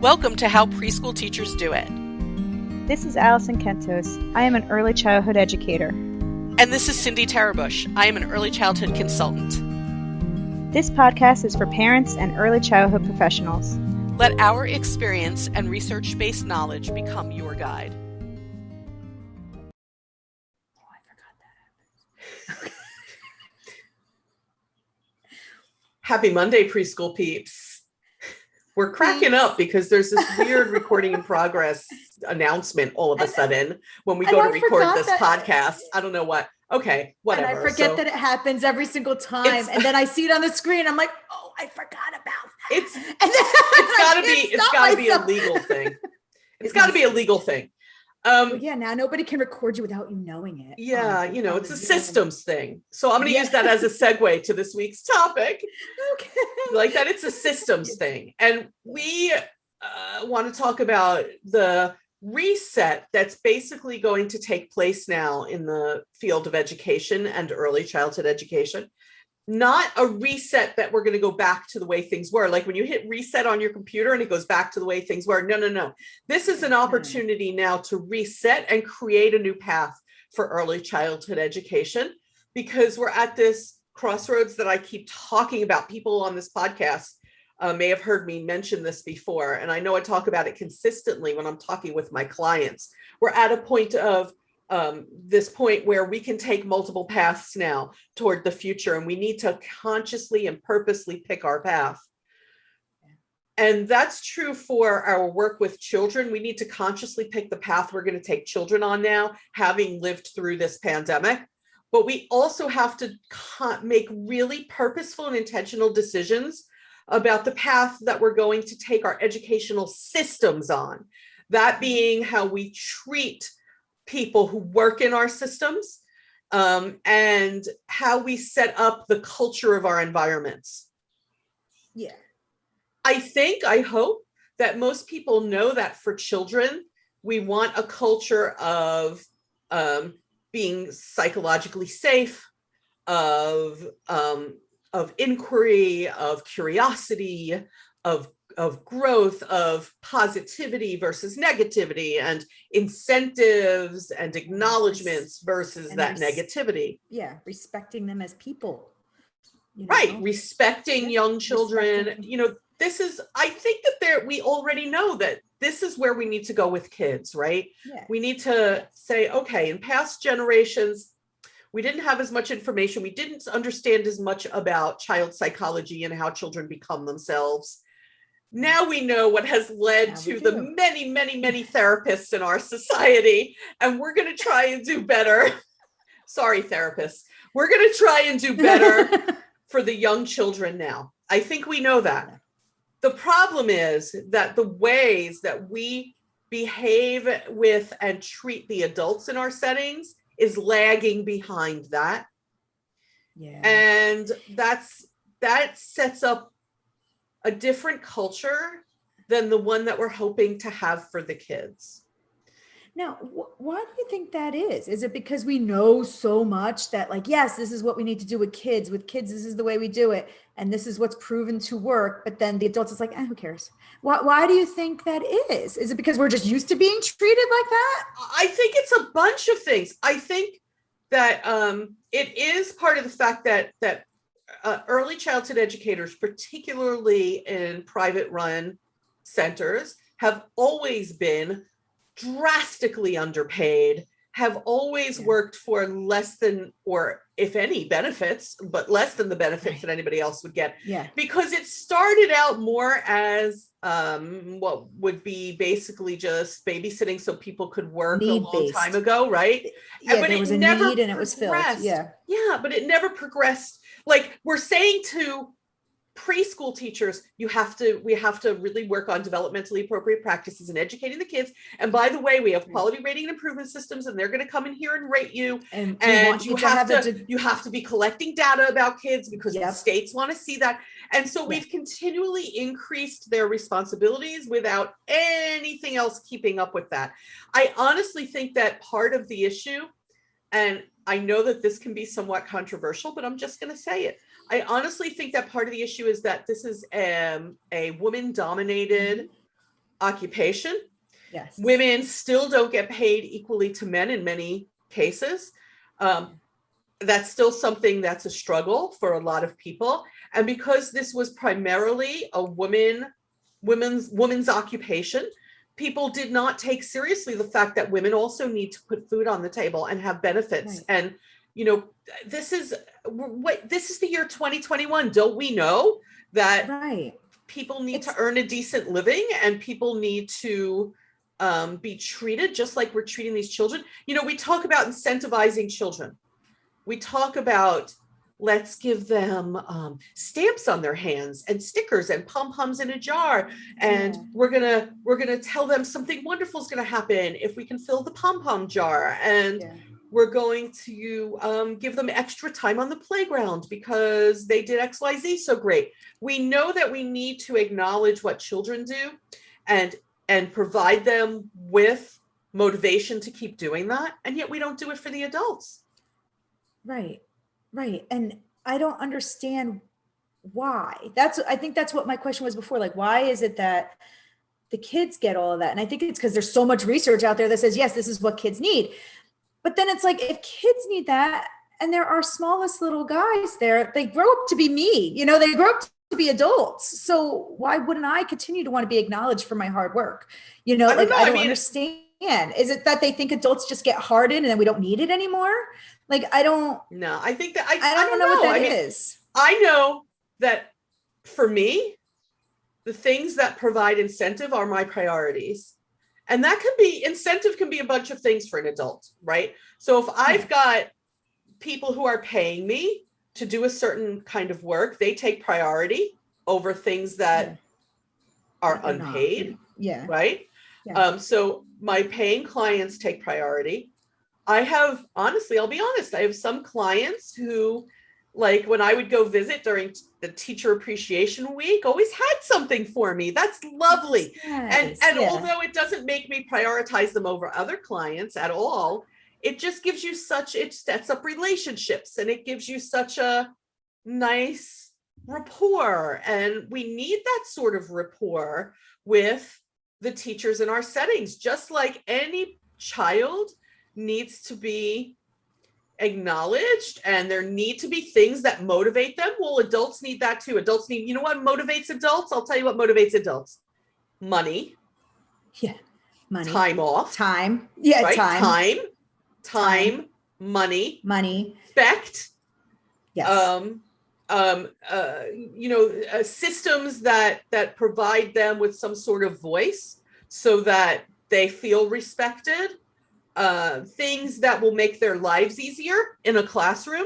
Welcome to How Preschool Teachers Do It. This is Alison Kentos. I am an early childhood educator. And this is Cindy Tarabush. I am an early childhood consultant. This podcast is for parents and early childhood professionals. Let our experience and research-based knowledge become your guide. Oh, I forgot that. Happy Monday, preschool peeps. We're cracking up because there's this weird recording in progress announcement all of a sudden when we go to record this podcast. I don't know what. Okay, whatever. And I forget that it happens every single time. And then I see it on the screen. I'm like, oh, I forgot about that. It's gotta be a legal thing. It's gotta be a legal thing. Yeah, now nobody can record you without you knowing it. Yeah, it's a systems thing. So I'm going to use that as a segue to this week's topic. Okay. Like that it's a systems thing. And we want to talk about the reset that's basically going to take place now in the field of education and early childhood education. Not a reset that we're going to go back to the way things were. Like when you hit reset on your computer and it goes back to the way things were. No. This is an opportunity now to reset and create a new path for early childhood education, because we're at this crossroads that I keep talking about. People on this podcast may have heard me mention this before. And I know I talk about it consistently when I'm talking with my clients. We're at a point of this point where we can take multiple paths now toward the future, and we need to consciously and purposely pick our path. And that's true for our work with children. We need to consciously pick the path we're going to take children on now, having lived through this pandemic. But we also have to make really purposeful and intentional decisions about the path that we're going to take our educational systems on. That being how we treat people who work in our systems, and how we set up the culture of our environments. Yeah. I hope that most people know that for children, we want a culture of being psychologically safe, of inquiry, of curiosity, of growth, of positivity versus negativity, and incentives and acknowledgements versus that negativity. Yeah, respecting them as people. Right, respecting young children. This is, I think that we already know that this is where we need to go with kids, right? Yeah. We need to say, okay, in past generations, we didn't have as much information. We didn't understand as much about child psychology and how children become themselves. Now we know what has led to the many, many, many therapists in our society, and we're going to try and do better. Sorry, therapists. We're going to try and do better for the young children now. I think we know that. The problem is that the ways that we behave with and treat the adults in our settings is lagging behind that. Yeah. And that sets up a different culture than the one that we're hoping to have for the kids. Now, why do you think that is? Is it because we know so much that, like, yes, this is what we need to do with kids. With kids, this is the way we do it. And this is what's proven to work. But then the adults is like, who cares? Why do you think that is? Is it because we're just used to being treated like that? I think it's a bunch of things. I think that it is part of the fact that early childhood educators, particularly in private run centers, have always been drastically underpaid, have always worked for less than, or if any benefits, but less than the benefits that anybody else would get. Yeah. Because it started out more as what would be basically just babysitting so people could work Need-based. A long time ago, right? Yeah, but there was a need and it was filled. Yeah. Yeah, but it never progressed. Like we're saying to preschool teachers, we have to really work on developmentally appropriate practices and educating the kids. And by the way, we have quality rating and improvement systems, and they're going to come in here and rate you. And you have to be collecting data about kids because the states want to see that. And so we've continually increased their responsibilities without anything else keeping up with that. I honestly think that part of the issue, and I know that this can be somewhat controversial, but I'm just going to say it. I honestly think that part of the issue is that this is a woman-dominated occupation. Yes. Women still don't get paid equally to men in many cases. That's still something that's a struggle for a lot of people. And because this was primarily a woman's occupation, people did not take seriously the fact that women also need to put food on the table and have benefits. Right. And, you know, this is the year 2021. Don't we know that Right. people need to earn a decent living, and people need to be treated just like we're treating these children? You know, we talk about incentivizing children. We talk about, let's give them stamps on their hands and stickers and pom-poms in a jar. And we're gonna tell them something wonderful is gonna happen if we can fill the pom-pom jar. And we're going to give them extra time on the playground because they did XYZ so great. We know that we need to acknowledge what children do and provide them with motivation to keep doing that. And yet we don't do it for the adults. Right. Right. And I don't understand why. I think that's what my question was before. Like, why is it that the kids get all of that? And I think it's because there's so much research out there that says, yes, this is what kids need. But then it's like, if kids need that, and there are smallest little guys there, they grow up to be me, you know, they grow up to be adults. So why wouldn't I continue to want to be acknowledged for my hard work? You know, I don't understand. Is it that they think adults just get hardened and then we don't need it anymore? Like, I don't know. I think that I don't know what that is. I know that for me, the things that provide incentive are my priorities. And that incentive can be a bunch of things for an adult, right? So if I've got people who are paying me to do a certain kind of work, they take priority over things that are unpaid, right? Yeah. So my paying clients take priority. I'll be honest, I have some clients who, like, when I would go visit during the teacher appreciation week, always had something for me. That's lovely. Yes, and although it doesn't make me prioritize them over other clients at all, it just gives you it sets up relationships, and it gives you such a nice rapport. And we need that sort of rapport with the teachers in our settings, just like any child needs to be acknowledged, and there need to be things that motivate them. Well, adults need that too. Adults need, you know what motivates adults? I'll tell you what motivates adults. Money. Yeah. Money. Time off. Time. Yeah. Right? Time. Money. Respect. Yes. Systems that provide them with some sort of voice so that they feel respected. Things that will make their lives easier in a classroom.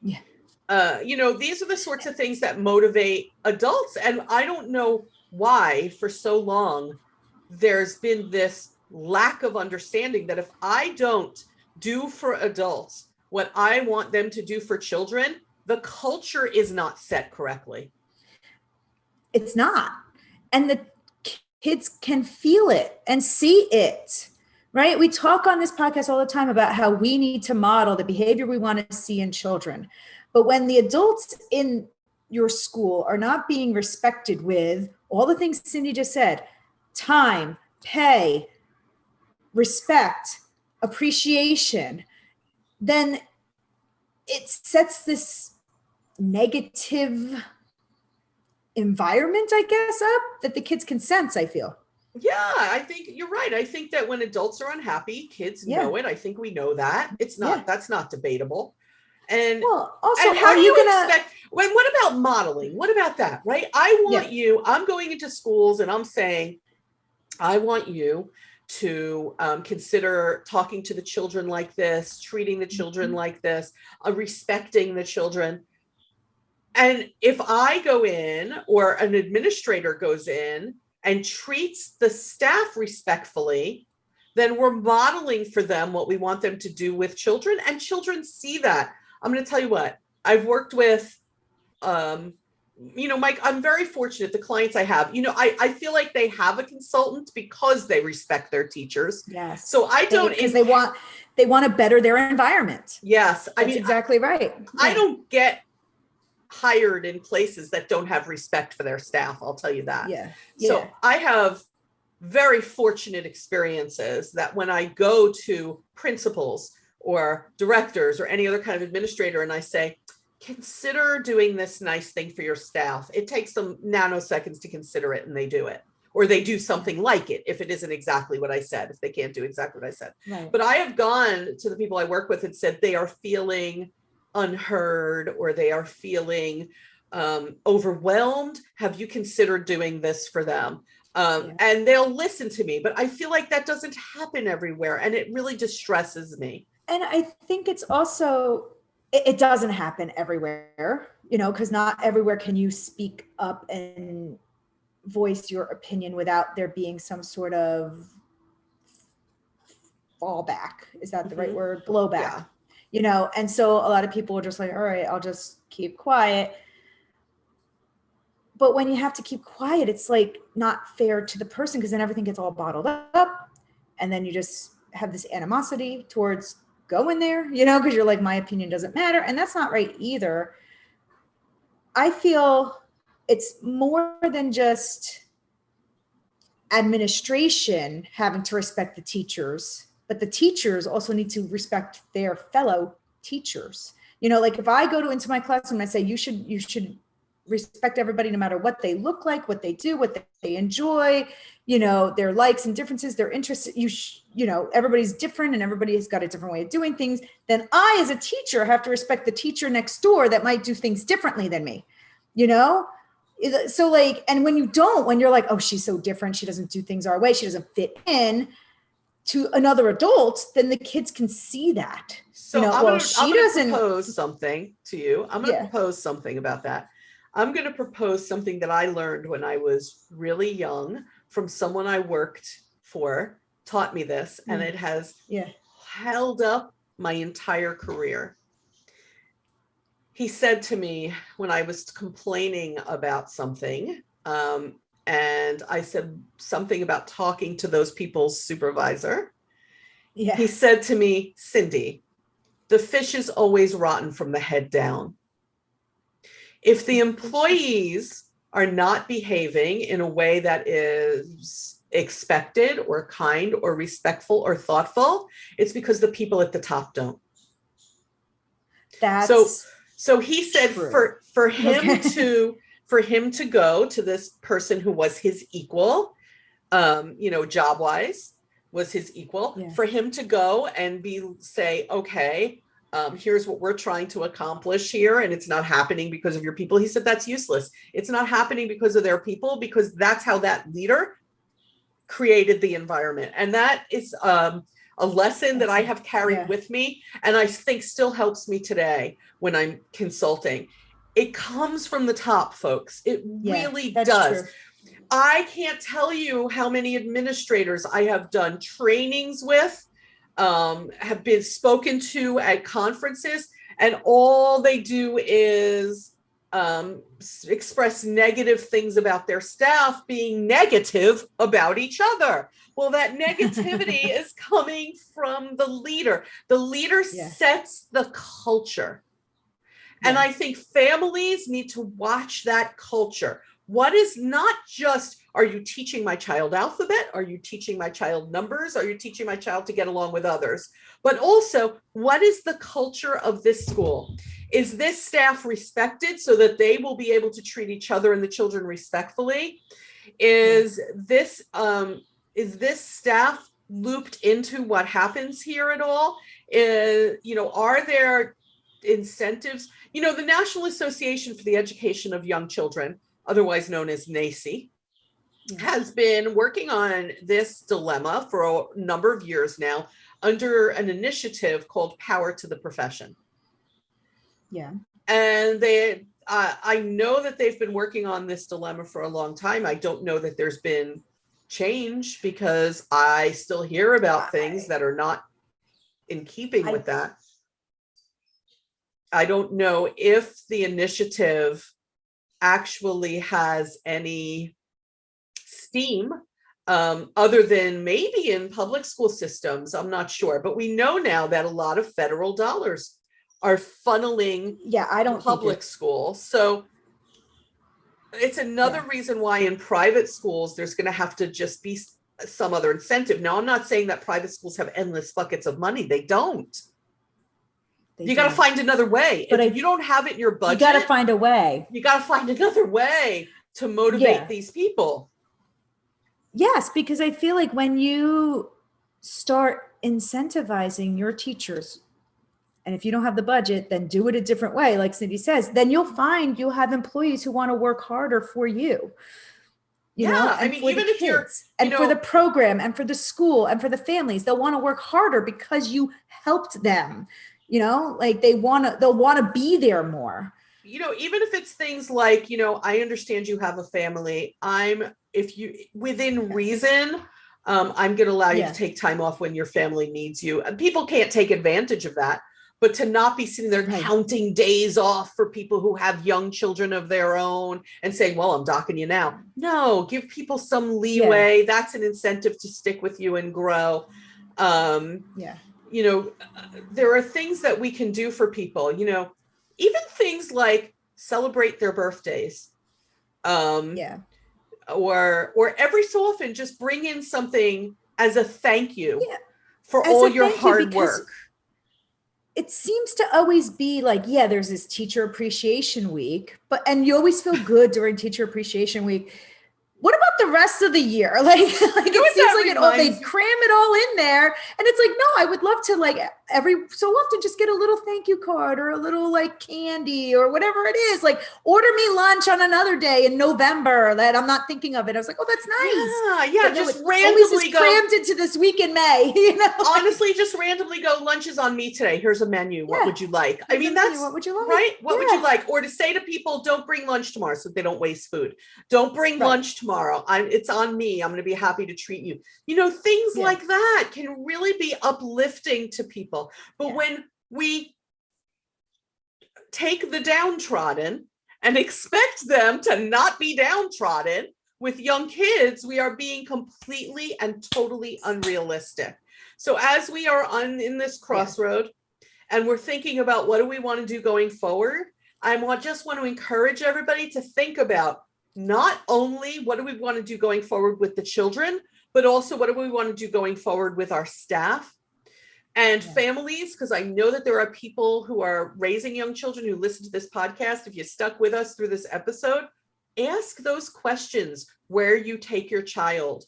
Yeah. These are the sorts of things that motivate adults. And I don't know why for so long there's been this lack of understanding that if I don't do for adults what I want them to do for children, the culture is not set correctly. It's not. And the kids can feel it and see it. Right? We talk on this podcast all the time about how we need to model the behavior we want to see in children. But when the adults in your school are not being respected with all the things Cindy just said, time, pay, respect, appreciation, then it sets this negative environment, I guess, up that the kids can sense, I feel. Yeah, I think you're right. I think that when adults are unhappy, kids know it. I think we know that. That's not debatable. And, also, and how do you expect, what about modeling? What about that, right? I'm going into schools and I'm saying, I want you to consider talking to the children like this, treating the children like this, respecting the children. And if I go in, or an administrator goes in and treats the staff respectfully, then we're modeling for them what we want them to do with children, and children see that. I'm going to tell you what, I've worked with, Mike, I'm very fortunate, the clients I have, I feel like they have a consultant because they respect their teachers. Yes. So I don't, because they want to better their environment. Yes. That's exactly right. I don't get hired in places that don't have respect for their staff. I'll tell you that. Yeah. So I have very fortunate experiences that when I go to principals or directors or any other kind of administrator and I say, consider doing this nice thing for your staff. It takes them nanoseconds to consider it and they do it. Or they do something like it if it isn't exactly what I said, if they can't do exactly what I said. Right. But I have gone to the people I work with and said they are feeling unheard or they are feeling overwhelmed. Have you considered doing this for them? And they'll listen to me, but I feel like that doesn't happen everywhere and it really distresses me. And I think it's also, it doesn't happen everywhere, because not everywhere can you speak up and voice your opinion without there being some sort of fallback. Is that the right word? Blowback, and so a lot of people are just like, all right, I'll just keep quiet. But when you have to keep quiet, it's like not fair to the person because then everything gets all bottled up and then you just have this animosity towards going there, because you're like, my opinion doesn't matter. And that's not right either. I feel it's more than just administration having to respect the teachers, but the teachers also need to respect their fellow teachers. Like if I go into my classroom and I say, you should respect everybody no matter what they look like, what they do, what they enjoy, their likes and differences, their interests, everybody's different and everybody's got a different way of doing things. Then I, as a teacher, have to respect the teacher next door that might do things differently than me, So like, and when you're like, oh, she's so different. She doesn't do things our way. She doesn't fit in to another adult, then the kids can see that. So I'm going to propose something to you. I'm going to propose something about that. I'm going to propose something that I learned when I was really young from someone I worked for, taught me this, and it has held up my entire career. He said to me when I was complaining about something, and I said something about talking to those people's supervisor. Yeah. He said to me, Cindy, the fish is always rotten from the head down. If the employees are not behaving in a way that is expected or kind or respectful or thoughtful, it's because the people at the top don't. So he said for him to go to this person who was his equal, job wise was his equal, for him to go and say, okay, here's what we're trying to accomplish here. And it's not happening because of your people. He said, that's useless. It's not happening because of their people, because that's how that leader created the environment. And that is a lesson that I have carried with me. And I think still helps me today when I'm consulting. It comes from the top, folks. It really does. True. I can't tell you how many administrators I have done trainings with, have been spoken to at conferences, and all they do is express negative things about their staff being negative about each other. Well, that negativity is coming from the leader. The leader sets the culture. And I think families need to watch that culture. What is not just, are you teaching my child alphabet? Are you teaching my child numbers? Are you teaching my child to get along with others? But also, what is the culture of this school? Is this staff respected so that they will be able to treat each other and the children respectfully? Is this staff looped into what happens here at all? Are there incentives? The National Association for the Education of Young Children, otherwise known as NACY, has been working on this dilemma for a number of years now under an initiative called Power to the Profession. Yeah. And I know that they've been working on this dilemma for a long time. I don't know that there's been change because I still hear about things that are not in keeping with that. I don't know if the initiative actually has any steam other than maybe in public school systems. I'm not sure, but we know now that a lot of federal dollars are funneling public school. So it's another reason why in private schools, there's going to have to just be some other incentive. Now, I'm not saying that private schools have endless buckets of money. They don't. You got to find another way. But if you don't have it in your budget, you got to find a way. You got to find another way to motivate these people. Yes, because I feel like when you start incentivizing your teachers, and if you don't have the budget, then do it a different way. Like Cindy says, then you'll find you'll have employees who want to work harder for you. You know, and even if you're, and for the program and for the school and for the families, they'll want to work harder because you helped them. You know, like they'll want to be there more. You know, even if it's things like, I understand you have a family. Within reason, I'm going to allow you to take time off when your family needs you. And people can't take advantage of that, but to not be sitting there counting days off for people who have young children of their own and saying, well, I'm docking you now. No, give people some leeway. That's an incentive to stick with you and grow. There are things that we can do for people, even things like celebrate their birthdays. Or every so often just bring in something as a thank you for all your hard work. It seems to always be like, there's this teacher appreciation week, and you always feel good during teacher appreciation week. What about the rest of the year? Like it seems like they cram it all in there. And it's like, no, I would love to every so often just get a little thank you card or a little candy or whatever it is. Like order me lunch on another day in November that I'm not thinking of it. I was like, oh, that's nice. Yeah. Just randomly go crammed into this week in May. Honestly, just randomly go, lunch is on me today. Here's a menu. What would you like? I mean, that's what would you like? Right. What would you like? Or to say to people, don't bring lunch tomorrow so they don't waste food. Don't bring lunch tomorrow. It's on me. I'm going to be happy to treat you. Things like that can really be uplifting to people. But when we take the downtrodden and expect them to not be downtrodden with young kids, we are being completely and totally unrealistic. So as we are in this crossroad and we're thinking about what do we want to do going forward, I just want to encourage everybody to think about not only what do we want to do going forward with the children, but also what do we want to do going forward with our staff and families, because I know that there are people who are raising young children who listen to this podcast. If you stuck with us through this episode, ask those questions where you take your child.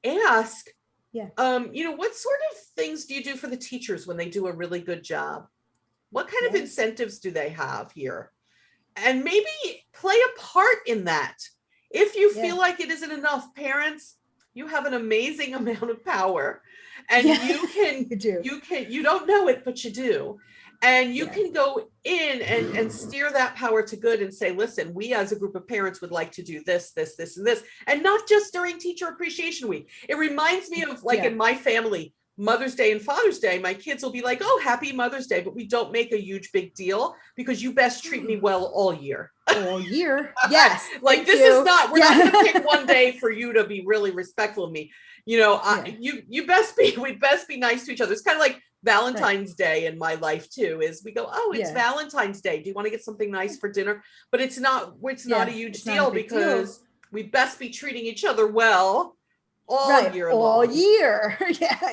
Ask, what sort of things do you do for the teachers when they do a really good job? What kind of incentives do they have here? And maybe play a part in that. If you feel like it isn't enough, parents, you have an amazing amount of power, and you don't know it, but you do. And you can go in and steer that power to good and say, listen, we as a group of parents would like to do this, this, this, and this. And not just during Teacher Appreciation Week. It reminds me of in my family, Mother's Day and Father's Day, my kids will be like, oh, happy Mother's Day, but we don't make a huge big deal because you best treat me well all year. All year. Yes. We're not going to pick one day for you to be really respectful of me. We'd best be nice to each other. It's kind of like Valentine's Day in my life too, is we go, oh, it's Valentine's Day. Do you want to get something nice for dinner? But it's not a huge deal because we best be treating each other well all year long. All year.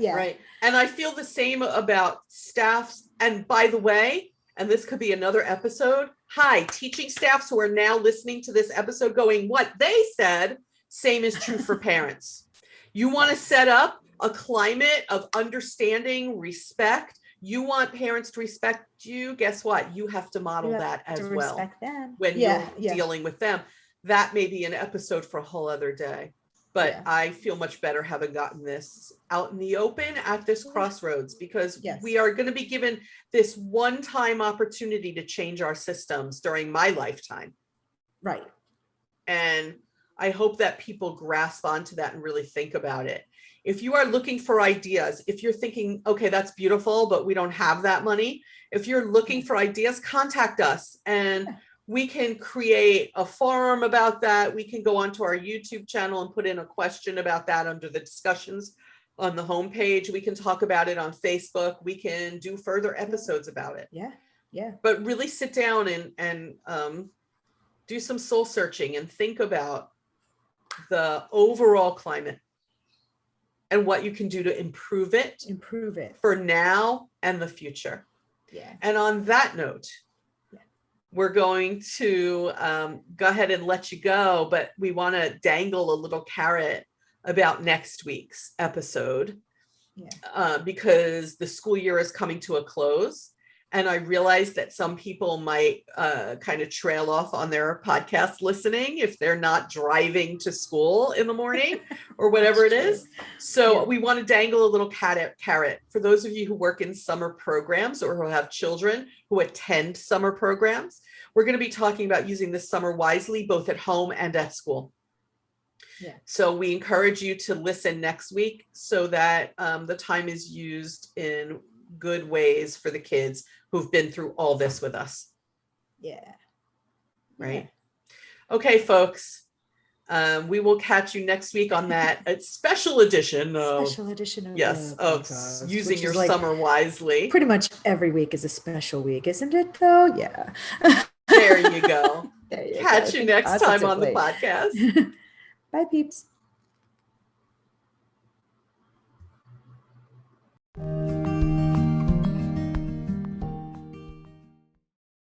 Right. And I feel the same about staffs. And by the way, and this could be another episode. Hi, teaching staffs who are now listening to this episode going, what they said, same is true for parents. You want to set up a climate of understanding, respect. You want parents to respect you. Guess what? You have to model that as well when you're dealing with them. That may be an episode for a whole other day. But I feel much better having gotten this out in the open at this crossroads, because we are going to be given this one-time opportunity to change our systems during my lifetime. Right. And I hope that people grasp onto that and really think about it. If you are looking for ideas, if you're thinking, okay, that's beautiful, but we don't have that money. If you're looking for ideas, contact us and we can create a forum about that. We can go onto our YouTube channel and put in a question about that under the discussions on the homepage. We can talk about it on Facebook. We can do further episodes about it. But really sit down and do some soul searching and think about the overall climate. and what you can do to improve it for now and the future. Yeah. And on that note, we're going to go ahead and let you go, but we want to dangle a little carrot about next week's episode because the school year is coming to a close. And I realize that some people might kind of trail off on their podcast listening if they're not driving to school in the morning or whatever it is. So we want to dangle a little carrot for those of you who work in summer programs or who have children who attend summer programs. We're going to be talking about using the summer wisely, both at home and at school. Yeah. So we encourage you to listen next week so that the time is used in good ways for the kids who've been through all this with us. Yeah. Right. Yeah. Okay, folks. We will catch you next week on that special edition of using your summer wisely. Pretty much every week is a special week, isn't it though? Yeah. There you go. Catch you next time on the podcast. Bye, peeps.